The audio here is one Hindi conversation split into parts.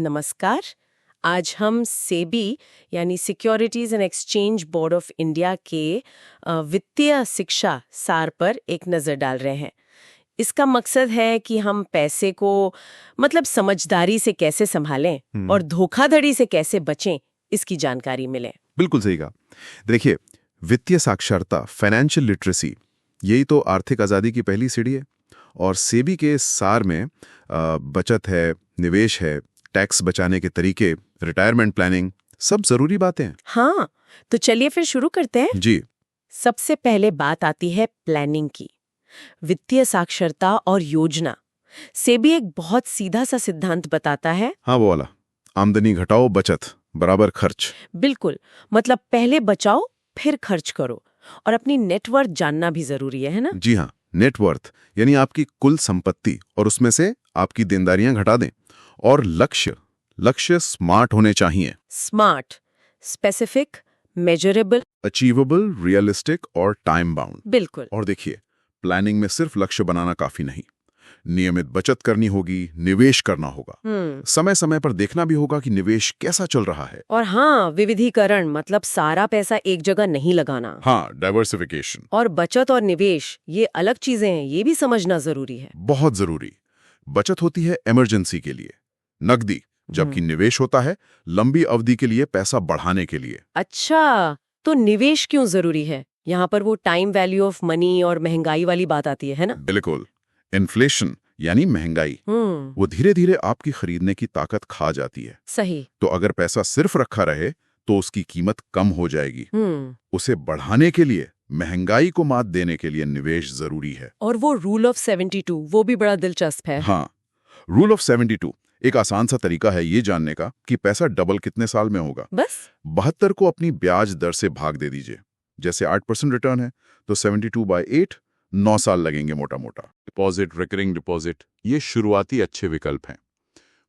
नमस्कार। आज हम सेबी यानी securities and exchange board of India के वित्तीय शिक्षा सार पर एक नज़र डाल रहे हैं। इसका मकसद है कि हम पैसे को समझदारी से कैसे संभालें और धोखाधड़ी से कैसे बचें, इसकी जानकारी मिले। बिल्कुल सही कहा। देखिए, वित्तीय साक्षरता, फाइनेंशियल लिटरेसी, यही तो आर्थिक आज़ादी की पहली सीढ़ी है। और सेबी के सार में बचत है, निवेश है, टैक्स बचाने के तरीके, रिटायरमेंट प्लानिंग, सब जरूरी बातें हैं। हाँ, तो चलिए फिर शुरू करते हैं। जी। सबसे पहले बात आती है प्लानिंग की। वित्तीय साक्षरता और योजना। सेबी एक बहुत सीधा सा सिद्धांत बताता है। हाँ, वो वाला, आमदनी घटाओ, बचत बराबर खर्च। बिल्कुल, पहले बचाओ फिर खर्च करो, और अपनी नेटवर्थ जानना भी जरूरी है ना? जी हाँ, नेटवर्थ यानी आपकी कुल संपत्ति, और उसमें से आपकी देनदारियां घटा दें। और लक्ष्य स्मार्ट होने चाहिए। Smart, specific, measurable, achievable, realistic और टाइम बाउंड। बिल्कुल। और देखिए, प्लानिंग में सिर्फ लक्ष्य बनाना काफी नहीं, नियमित बचत करनी होगी, निवेश करना होगा, समय समय पर देखना भी होगा कि निवेश कैसा चल रहा है। और हाँ, विविधीकरण, सारा पैसा एक जगह नहीं लगाना। हाँ, डाइवर्सिफिकेशन। और बचत और निवेश ये अलग चीजें हैं, ये भी समझना जरूरी है। बहुत जरूरी। बचत होती है इमरजेंसी के लिए, नकदी, जबकि निवेश होता है लंबी अवधि के लिए, पैसा बढ़ाने के लिए। अच्छा, तो निवेश क्यों जरूरी है? यहाँ पर वो टाइम वैल्यू ऑफ मनी और महंगाई वाली बात आती है ना? बिल्कुल। इन्फ्लेशन यानी महंगाई, वो धीरे धीरे आपकी खरीदने की ताकत खा जाती है। सही। तो अगर पैसा सिर्फ रखा रहे तो उसकी कीमत कम हो जाएगी। उसे बढ़ाने के लिए, महंगाई को मात देने के लिए निवेश जरूरी है। और वो रूल ऑफ 72, वो भी बड़ा दिलचस्प है। हाँ, रूल ऑफ 72 एक आसान सा तरीका है ये जानने का कि पैसा डबल कितने साल में होगा। बस 72 को अपनी ब्याज दर से भाग दे दीजिए। जैसे 8% रिटर्न है तो 72/8, 9 साल लगेंगे मोटा मोटा। डिपॉजिट, रिकरिंग डिपॉजिट, ये शुरुआती अच्छे विकल्प हैं।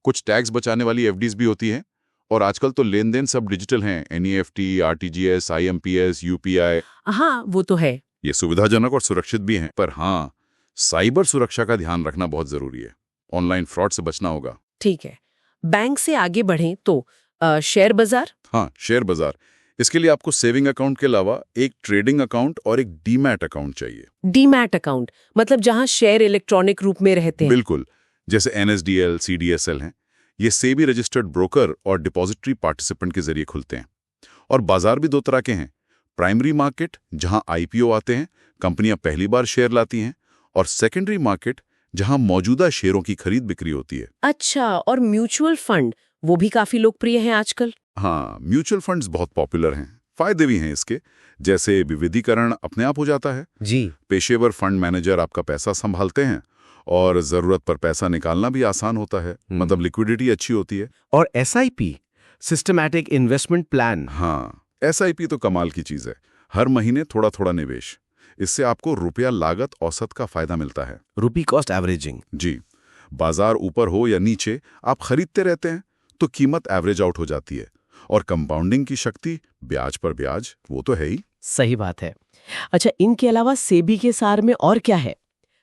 कुछ टैक्स बचाने वाली एफडीज भी होती हैं, और आजकल तो लेन देन सब डिजिटल हैं, NEFT, RTGS, IMPS, UPI। हाँ, वो तो है। ये सुविधाजनक और सुरक्षित भी हैं, पर हाँ, साइबर सुरक्षा का ध्यान रखना बहुत जरूरी है। ऑनलाइन फ्रॉड से बचना होगा। ठीक है, बैंक से आगे बढ़ें तो शेयर बाजार। हाँ, शेयर बाजार। इसके लिए आपको सेविंग अकाउंट के अलावा एक ट्रेडिंग अकाउंट और एक डीमैट अकाउंट चाहिए। डीमैट अकाउंट जहां शेयर इलेक्ट्रॉनिक रूप में रहते हैं। बिल्कुल, जैसे NSDL, CDSL हैं। ये सेबी रजिस्टर्ड ब्रोकर और डिपॉजिटरी पार्टिसिपेंट के जरिए खुलते हैं। और बाजार भी दो तरह के हैं, प्राइमरी मार्केट जहां IPO आते हैं, कंपनियां पहली बार शेयर लाती हैं, और सेकेंडरी मार्केट जहां मौजूदा शेयरों की खरीद बिक्री होती है। अच्छा, और म्यूचुअल फंड, वो भी काफी लोकप्रिय हैं आजकल। हाँ, म्यूचुअल फंड्स बहुत पॉपुलर हैं। फायदे भी हैं इसके, जैसे विविधीकरण अपने आप हो जाता है जी। पेशेवर फंड मैनेजर आपका पैसा संभालते हैं, और जरूरत पर पैसा निकालना भी आसान होता है, लिक्विडिटी अच्छी होती है। और SIP, सिस्टमैटिक इन्वेस्टमेंट प्लान। हाँ, SIP तो कमाल की चीज है। हर महीने थोड़ा थोड़ा निवेश, इससे आपको रुपया लागत औसत का फायदा मिलता है। रुपी कॉस्ट एवरेजिंग। जी, बाजार ऊपर हो या नीचे, आप खरीदते रहते हैं तो कीमत एवरेज आउट हो जाती है। और कंपाउंडिंग की शक्ति, ब्याज पर ब्याज, वो तो है ही। सही बात है। अच्छा, इनके अलावा सेबी के सार में और क्या है?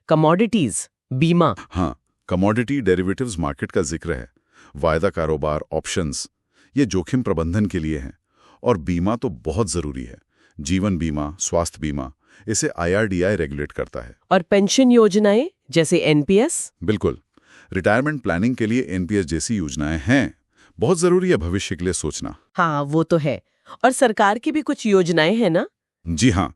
कमोडिटीज, बीमा। हाँ, कमोडिटी डेरिवेटिव्स मार्केट का जिक्र है। वायदा कारोबार, ऑप्शंस, ये जोखिम प्रबंधन के लिए हैं। और बीमा तो बहुत जरूरी है, जीवन बीमा, स्वास्थ्य बीमा, इसे IRDAI रेगुलेट करता है। और पेंशन योजनाएं जैसे NPS। बिल्कुल, रिटायरमेंट प्लानिंग के लिए NPS जैसी योजनाएं हैं। बहुत जरूरी है भविष्य के लिए सोचना। हाँ, वो तो है। और सरकार की भी कुछ योजनाएं हैं ना? जी हाँ,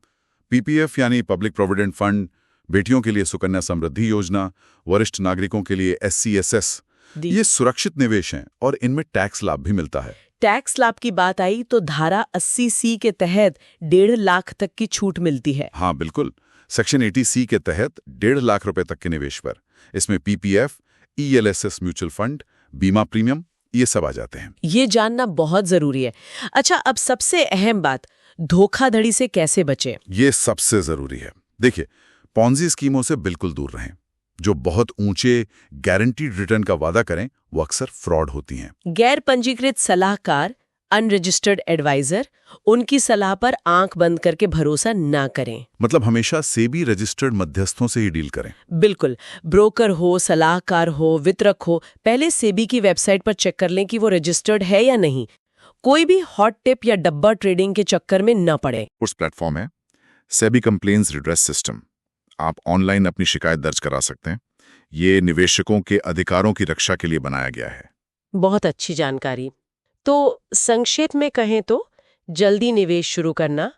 PPF यानी पब्लिक प्रोविडेंट फंड, बेटियों के लिए सुकन्या समृद्धि योजना, वरिष्ठ नागरिकों के लिए SCSS, ये सुरक्षित निवेश हैं और इनमें टैक्स लाभ भी मिलता है। टैक्स लाभ की बात आई तो धारा 80C के तहत 1.5 लाख तक की छूट मिलती है। हाँ बिल्कुल, सेक्शन 80C के तहत 1.5 लाख रुपए तक के निवेश पर। इसमें PPF, ELSS म्यूचुअल फंड, बीमा प्रीमियम, ये सब आ जाते हैं। ये जानना बहुत जरूरी है। अच्छा, अब सबसे अहम बात, धोखाधड़ी से कैसे बचें? ये सबसे जरूरी है। देखिए, पॉन्जी स्कीमों से बिल्कुल दूर रहें। जो बहुत ऊंचे गारंटीड रिटर्न का वादा करें, वो अक्सर फ्रॉड होती हैं। गैर पंजीकृत सलाहकार, अनरजिस्टर्ड एडवाइजर, उनकी सलाह पर आंख बंद करके भरोसा ना करें। मतलब हमेशा सेबी रजिस्टर्ड मध्यस्थों से ही डील करें। बिल्कुल, ब्रोकर हो, सलाहकार हो, वितरक हो, पहले सेबी की वेबसाइट पर चेक कर लें कि वो रजिस्टर्ड है या नहीं। कोई भी हॉट टिप या डब्बा ट्रेडिंग के चक्कर में न पड़े। उस प्लेटफॉर्म है सेबी कंप्लेंट्स रिड्रेस सिस्टम। आप ऑनलाइन अपनी शिकायत दर्ज करा सकते हैं। ये निवेशकों के अधिकारों की रक्षा के लिए बनाया गया है। बहुत अच्छी जानकारी। तो संक्षेप में कहें तो जल्दी निवेश शुरू करना,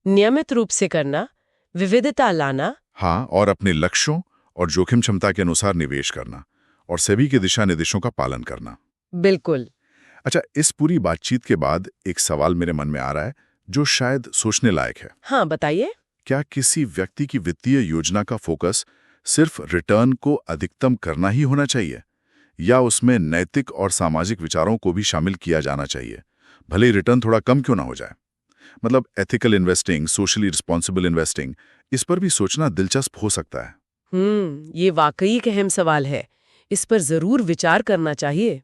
नियमित रूप से करना, विविधता लाना, हाँ, और अपने लक्ष्यों और जोखिम क्षमता के अनुसार निवेश करना और सेबी के दिशा निर्देशों का पालन करना। बिल्कुल। अच्छा, इस पूरी बातचीत के बाद एक सवाल मेरे मन में आ रहा है जो शायद सोचने लायक है। हाँ, बताइए। क्या किसी व्यक्ति की वित्तीय योजना का फोकस सिर्फ रिटर्न को अधिकतम करना ही होना चाहिए, या उसमें नैतिक और सामाजिक विचारों को भी शामिल किया जाना चाहिए, भले ही रिटर्न थोड़ा कम क्यों ना हो जाए? मतलब ethical investing, socially responsible investing, इस पर भी सोचना दिलचस्प हो सकता है। ये वाकई एक अहम सवाल है। इस पर जरूर विचार करना चाहिए।